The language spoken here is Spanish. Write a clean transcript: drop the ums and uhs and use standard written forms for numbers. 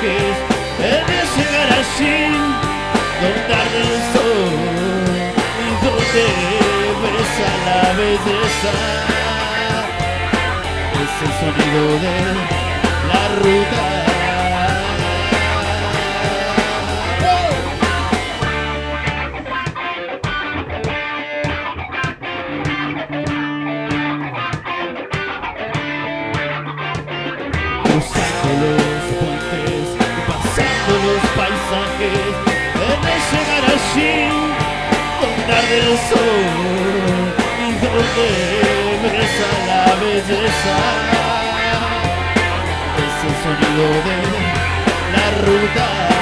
paisajes, de llegar allí donde arde el sol y donde besa la belleza. Es el sonido de la ruta. Cruzando los puentes, pasando los paisajes, de llegar allí donde arde el sol y donde besa la belleza. Es el sonido de la ruta.